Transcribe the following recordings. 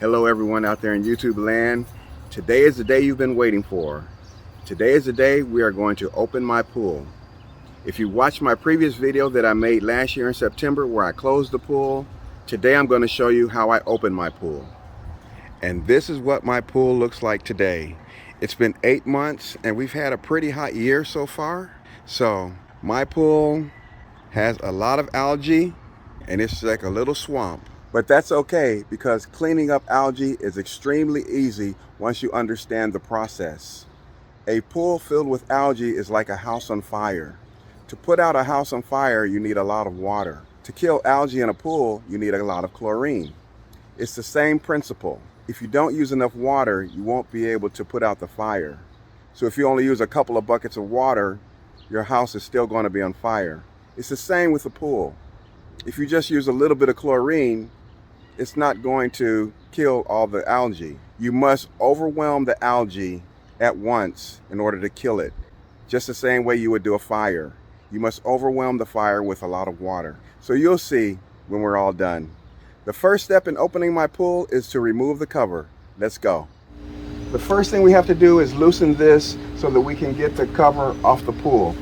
Hello everyone out there in YouTube land. Today is the day you've been waiting for. Today is the day we are going to open my pool. If you watched my previous video that I made last year in September where I closed the pool, today I'm going to show you how I open my pool. And this is what my pool looks like today. It's been 8 months and we've had a pretty hot year so far. So my pool has a lot of algae and it's like a little swamp. But that's okay because cleaning up algae is extremely easy once you understand the process. A pool filled with algae is like a house on fire. To put out a house on fire, you need a lot of water. To kill algae in a pool, you need a lot of chlorine. It's the same principle. If you don't use enough water, you won't be able to put out the fire. So if you only use a couple of buckets of water, your house is still going to be on fire. It's the same with the pool. If you just use a little bit of chlorine, it's not going to kill all the algae. You must overwhelm the algae at once in order to kill it. Just the same way you would do a fire. You must overwhelm the fire with a lot of water. So you'll see when we're all done. The first step in opening my pool is to remove the cover. Let's go. The first thing we have to do is loosen this so that we can get the cover off the pool.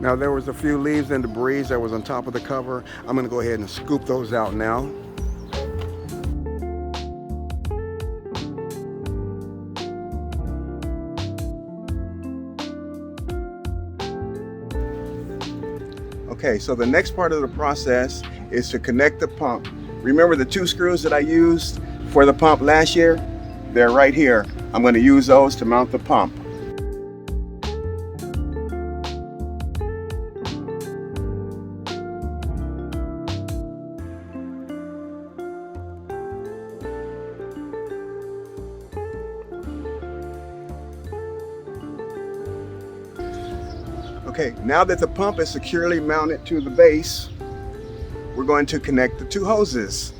Now there was a few leaves and debris that was on top of the cover. I'm going to go ahead and scoop those out now. Okay, so the next part of the process is to connect the pump. Remember the 2 screws that I used for the pump last year? They're right here. I'm going to use those to mount the pump. Okay, now that the pump is securely mounted to the base, we're going to connect the 2 hoses.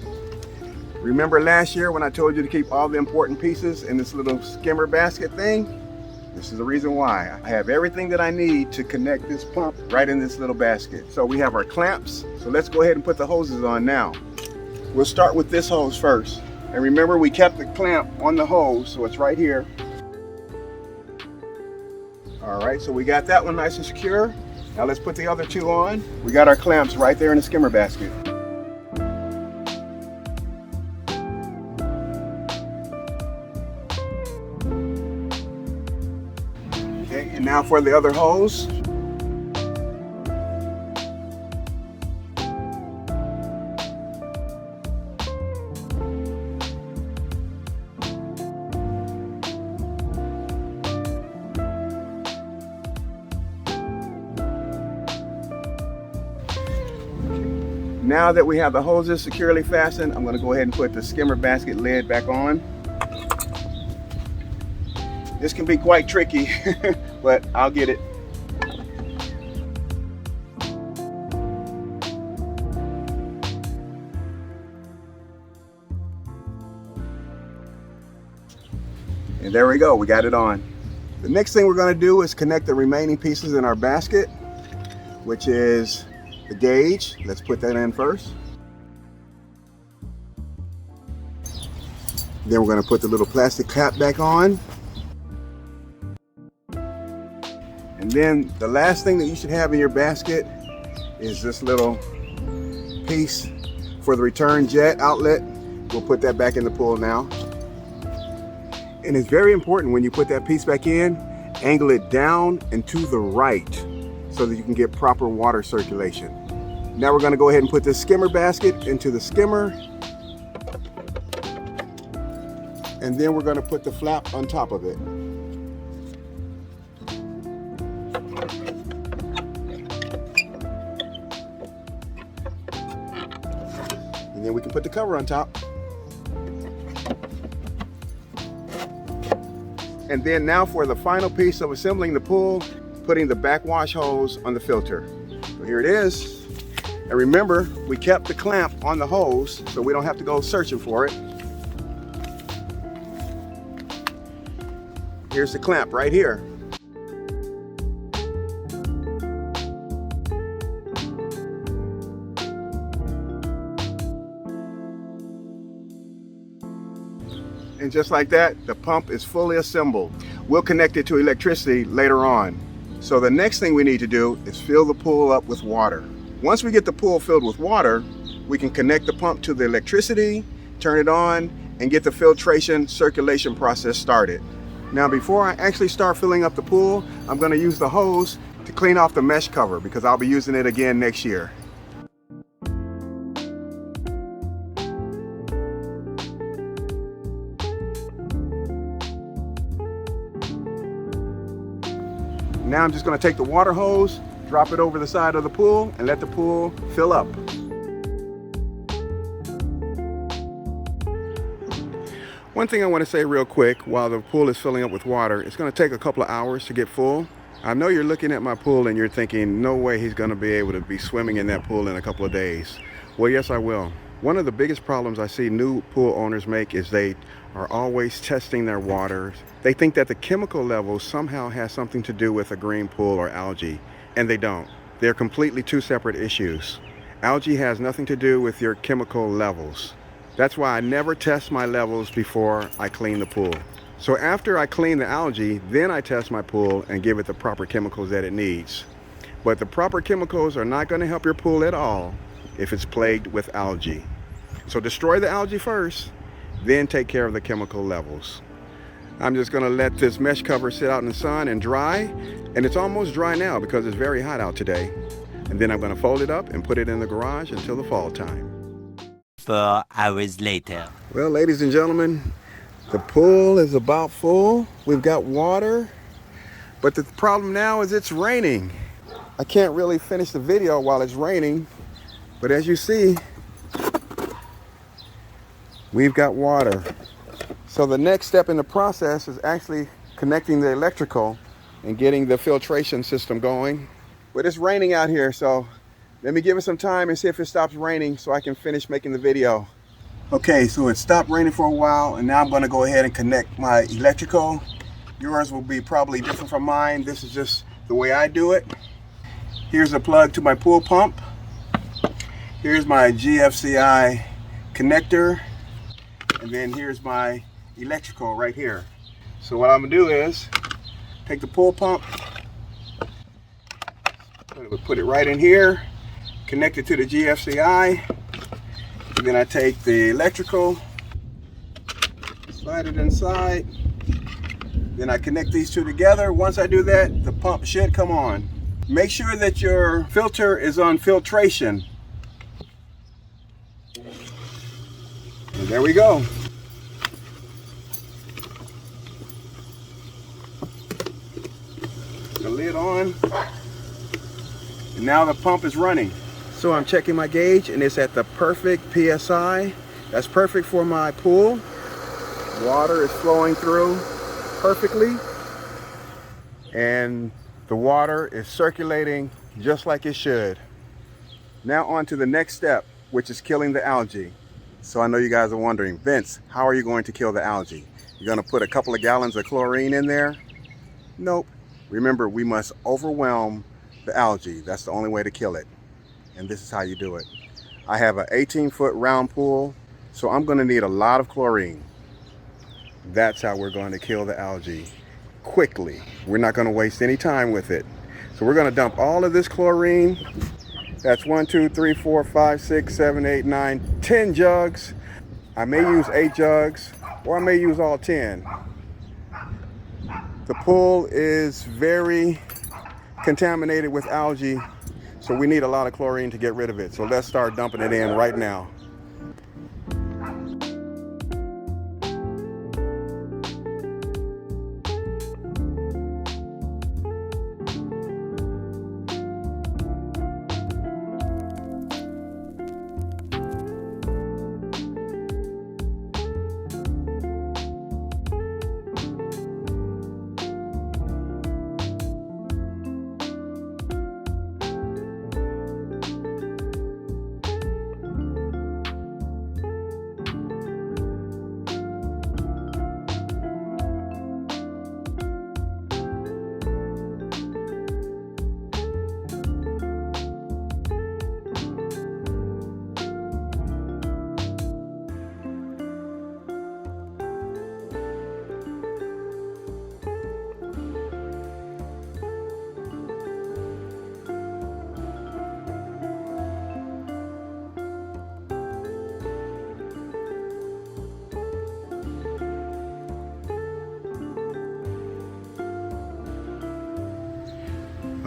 Remember last year when I told you to keep all the important pieces in this little skimmer basket thing? This is the reason why. I have everything that I need to connect this pump right in this little basket. So we have our clamps, so let's go ahead and put the hoses on now. We'll start with this hose first. And remember we kept the clamp on the hose, so it's right here. All right, so we got that one nice and secure. Now let's put the other 2 on. We got our clamps right there in the skimmer basket. Okay, and now for the other hose. Now that we have the hoses securely fastened, I'm going to go ahead and put the skimmer basket lid back on. This can be quite tricky, but I'll get it. And there we go, we got it on. The next thing we're going to do is connect the remaining pieces in our basket, which is the gauge. Let's put that in first. Then we're going to put the little plastic cap back on. And then the last thing that you should have in your basket is this little piece for the return jet outlet. We'll put that back in the pool now. And it's very important when you put that piece back in, angle it down and to the right so that you can get proper water circulation. Now we're going to go ahead and put this skimmer basket into the skimmer. And then we're going to put the flap on top of it. And then we can put the cover on top. And then now for the final piece of assembling the pool, putting the backwash hose on the filter. So here it is. And remember, we kept the clamp on the hose so we don't have to go searching for it. Here's the clamp right here. And just like that, the pump is fully assembled. We'll connect it to electricity later on. So the next thing we need to do is fill the pool up with water. Once we get the pool filled with water, we can connect the pump to the electricity, turn it on, and get the filtration circulation process started. Now before I actually start filling up the pool, I'm going to use the hose to clean off the mesh cover because I'll be using it again next year. Now I'm just going to take the water hose, drop it over the side of the pool, and let the pool fill up. One thing I want to say real quick while the pool is filling up with water, it's going to take a couple of hours to get full. I know you're looking at my pool and you're thinking, no way he's going to be able to be swimming in that pool in a couple of days. Well, yes, I will. One of the biggest problems I see new pool owners make is they are always testing their water. They think that the chemical level somehow has something to do with a green pool or algae, and they don't. They're completely two separate issues. Algae has nothing to do with your chemical levels. That's why I never test my levels before I clean the pool. So after I clean the algae, then I test my pool and give it the proper chemicals that it needs. But the proper chemicals are not going to help your pool at all if it's plagued with algae. So destroy the algae first, then take care of the chemical levels. I'm just going to let this mesh cover sit out in the sun and dry, and it's almost dry now because it's very hot out today. And then I'm going to fold it up and put it in the garage until the fall time. 4 hours later. Well, ladies and gentlemen, the pool is about full. We've got water, but the problem now is it's raining. I can't really finish the video while it's raining, but as you see, we've got water. So the next step in the process is actually connecting the electrical and getting the filtration system going. But it's raining out here, so let me give it some time and see if it stops raining so I can finish making the video. Okay, so it stopped raining for a while, and now I'm going to go ahead and connect my electrical. Yours will be probably different from mine. This is just the way I do it. Here's a plug to my pool pump. Here's my GFCI connector. And then here's my electrical right here. So what I'm gonna do is take the pool pump, put it right in here, connect it to the GFCI, and then I take the electrical, slide it inside, then I connect these two together. Once I do that, the pump should come on. Make sure that your filter is on filtration. And there we go. The lid on, and now the pump is running. So I'm checking my gauge and it's at the perfect PSI. That's perfect for my pool. Water is flowing through perfectly, and the water is circulating just like it should. Now on to the next step, which is killing the algae. So I know you guys are wondering, Vince, how are you going to kill the algae? You're going to put a couple of gallons of chlorine in there? Nope. Remember, we must overwhelm the algae. That's the only way to kill it. And this is how you do it. I have an 18-foot round pool, so I'm going to need a lot of chlorine. That's how we're going to kill the algae quickly. We're not going to waste any time with it. So we're going to dump all of this chlorine. That's 1, 2, 3, 4, 5, 6, 7, 8, 9, 10 jugs. I may use 8 jugs, or I may use all 10. The pool is very contaminated with algae, so we need a lot of chlorine to get rid of it. So let's start dumping it in right now.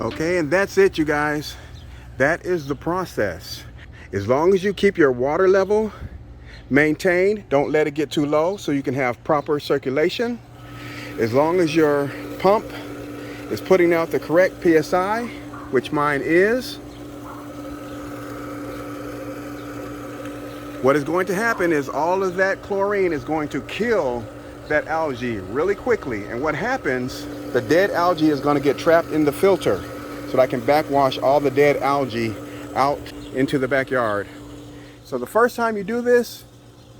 Okay, and that's it, you guys. That is the process. As long as you keep your water level maintained, don't let it get too low so you can have proper circulation. As long as your pump is putting out the correct PSI, which mine is, what is going to happen is all of that chlorine is going to kill that algae really quickly. And what happens, the dead algae is going to get trapped in the filter so that I can backwash all the dead algae out into the backyard. So the first time you do this,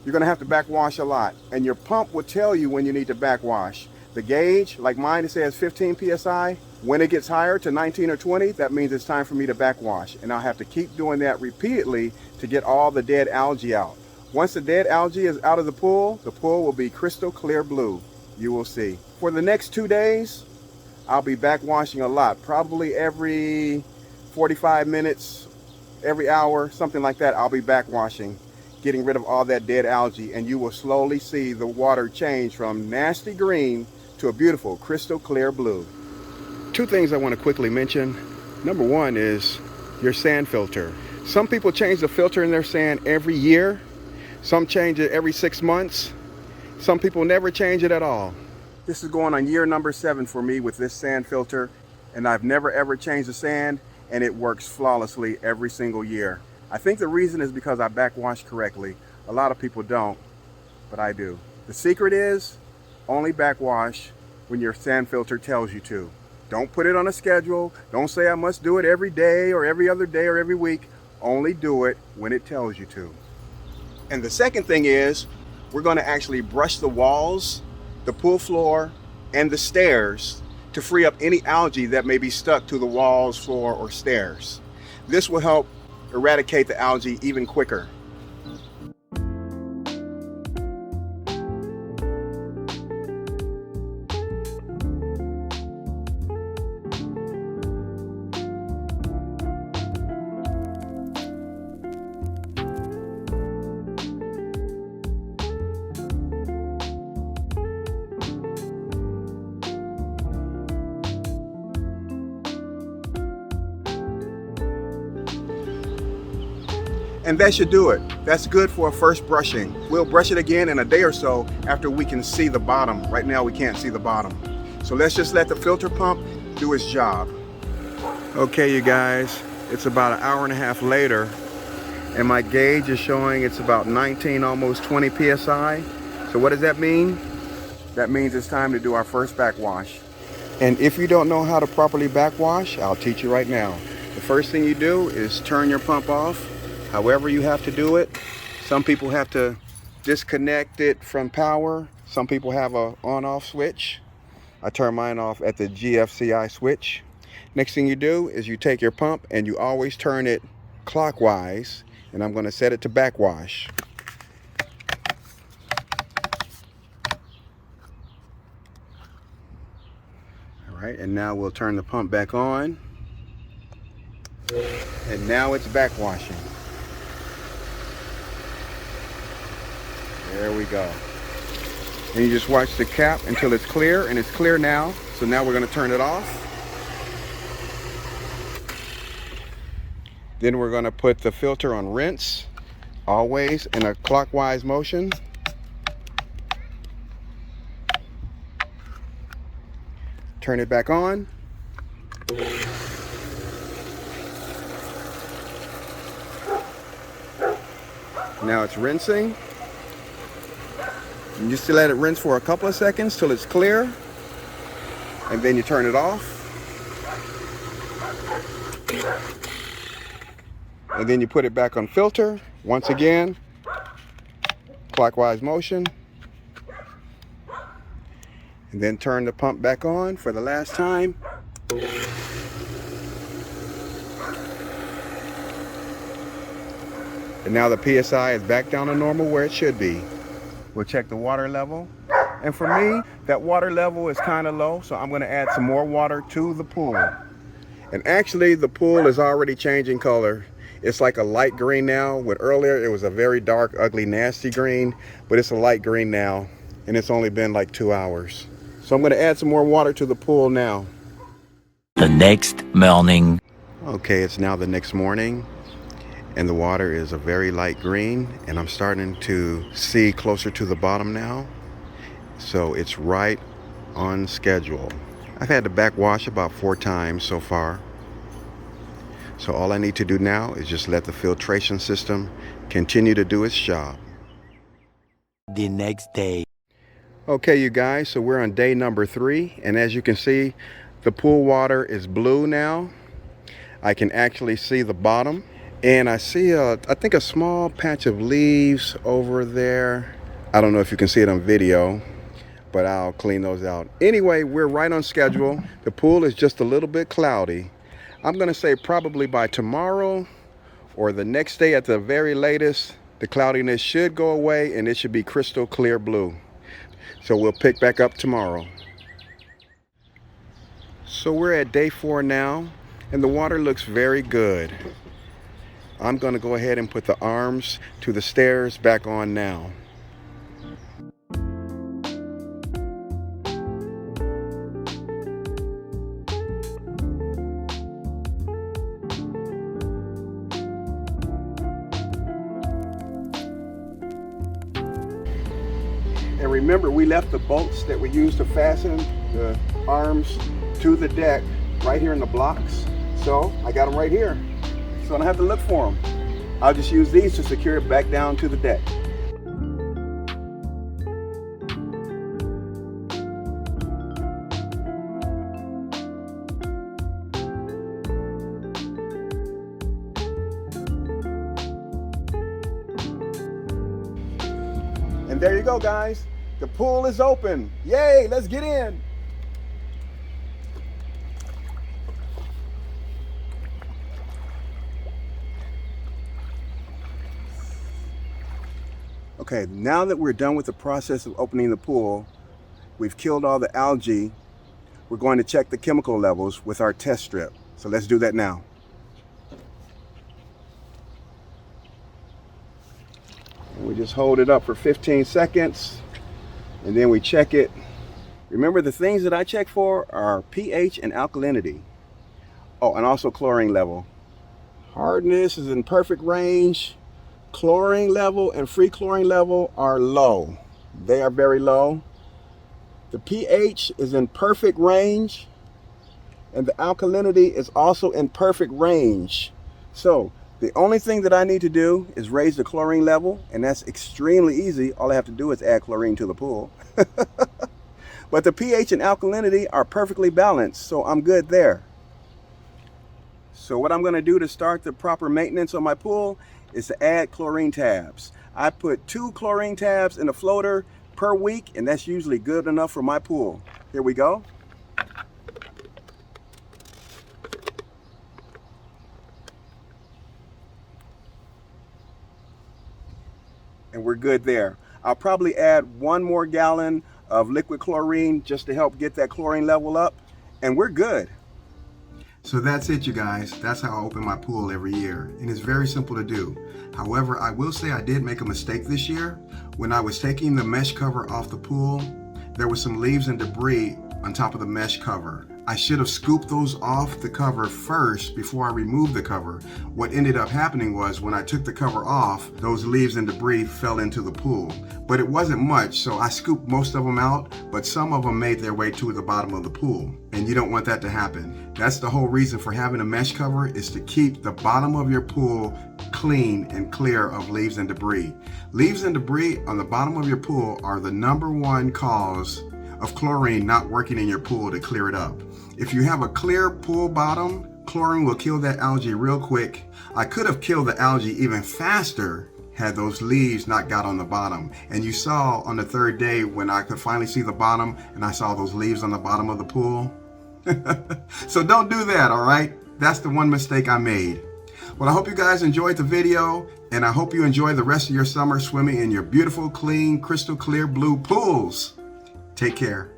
you're going to have to backwash a lot. And your pump will tell you when you need to backwash. The gauge, like mine, it says 15 PSI. When it gets higher to 19 or 20, that means it's time for me to backwash. And I'll have to keep doing that repeatedly to get all the dead algae out. Once the dead algae is out of the pool will be crystal clear blue. You will see. For the next 2 days, I'll be backwashing a lot. Probably every 45 minutes, every hour, something like that, I'll be backwashing, getting rid of all that dead algae. And you will slowly see the water change from nasty green to a beautiful crystal clear blue. Two things I want to quickly mention. Number one is your sand filter. Some people change the filter in their sand every year. Some change it every 6 months. Some people never change it at all. This is going on year number 7 for me with this sand filter, and I've never ever changed the sand, and it works flawlessly every single year. I think the reason is because I backwash correctly. A lot of people don't, but I do. The secret is only backwash when your sand filter tells you to. Don't put it on a schedule. Don't say I must do it every day or every other day or every week. Only do it when it tells you to. And the second thing is, we're going to actually brush the walls, the pool floor, and the stairs to free up any algae that may be stuck to the walls, floor, or stairs. This will help eradicate the algae even quicker. And that should do it. That's good for a first brushing. We'll brush it again in a day or so after we can see the bottom. Right now we can't see the bottom. So let's just let the filter pump do its job. Okay, you guys, it's about an hour and a half later, and my gauge is showing it's about 19, almost 20 PSI. So what does that mean? That means it's time to do our first backwash. And if you don't know how to properly backwash, I'll teach you right now. The first thing you do is turn your pump off. However you have to do it. Some people have to disconnect it from power. Some people have a on-off switch. I turn mine off at the GFCI switch. Next thing you do is you take your pump and you always turn it clockwise, and I'm going to set it to backwash. All right, and now we'll turn the pump back on. And now it's backwashing. There we go. And you just watch the cap until it's clear, and it's clear now. So now we're going to turn it off. Then we're going to put the filter on rinse, always in a clockwise motion. Turn it back on. Now it's rinsing. And just to let it rinse for a couple of seconds till it's clear, and then you turn it off, and then you put it back on filter once again, clockwise motion, and then turn the pump back on for the last time. And now the PSI is back down to normal where it should be. We'll check the water level. And for me, that water level is kind of low, so I'm going to add some more water to the pool. And actually, the pool is already changing color. It's like a light green now. With earlier, it was a very dark, ugly, nasty green, but it's a light green now, and it's only been like 2 hours. So I'm going to add some more water to the pool now. The next morning. Okay, it's now the next morning and the water is a very light green and I'm starting to see closer to the bottom now. So it's right on schedule. I've had to backwash about 4 times so far. So all I need to do now is just let the filtration system continue to do its job. The next day. Okay, you guys, so we're on day number 3, and as you can see, the pool water is blue now. I can actually see the bottom, and I see I think a small patch of leaves over there. I don't know if you can see it on video, but I'll clean those out. Anyway, we're right on schedule. The pool is just a little bit cloudy. I'm gonna say probably by tomorrow or the next day at the very latest, the cloudiness should go away and it should be crystal clear blue. So we'll pick back up tomorrow. So we're at day 4 now and the water looks very good. I'm gonna go ahead and put the arms to the stairs back on now. And remember, we left the bolts that we used to fasten the arms to the deck right here in the blocks. So I got them right here. So I don't have to look for them. I'll just use these to secure it back down to the deck. And there you go, guys. The pool is open. Yay, let's get in. Okay, now that we're done with the process of opening the pool, we've killed all the algae. We're going to check the chemical levels with our test strip. So let's do that now. And we just hold it up for 15 seconds and then we check it. Remember, the things that I check for are pH and alkalinity. Oh, and also chlorine level. Hardness is in perfect range. Chlorine level and free chlorine level are low. They are very low. The pH is in perfect range and the alkalinity is also in perfect range. So the only thing that I need to do is raise the chlorine level, and that's extremely easy. All I have to do is add chlorine to the pool. But the pH and alkalinity are perfectly balanced, so I'm good there. So what I'm going to do to start the proper maintenance on my pool is to add chlorine tabs. I put 2 chlorine tabs in the floater per week, and that's usually good enough for my pool. Here we go. And we're good there. I'll probably add 1 more gallon of liquid chlorine just to help get that chlorine level up, and we're good. So that's it, you guys. That's how I open my pool every year, and it's very simple to do. However, I will say I did make a mistake this year. When I was taking the mesh cover off the pool, there was some leaves and debris on top of the mesh cover. I should have scooped those off the cover first before I removed the cover. What ended up happening was when I took the cover off, those leaves and debris fell into the pool. But it wasn't much, so I scooped most of them out, but some of them made their way to the bottom of the pool. And you don't want that to happen. That's the whole reason for having a mesh cover, is to keep the bottom of your pool clean and clear of leaves and debris. Leaves and debris on the bottom of your pool are the #1 cause of chlorine not working in your pool to clear it up. If you have a clear pool bottom, chlorine will kill that algae real quick. I could have killed the algae even faster had those leaves not got on the bottom. And you saw on the 3rd day when I could finally see the bottom and I saw those leaves on the bottom of the pool. So don't do that, all right? That's the one mistake I made. Well, I hope you guys enjoyed the video, and I hope you enjoy the rest of your summer swimming in your beautiful, clean, crystal clear blue pools. Take care.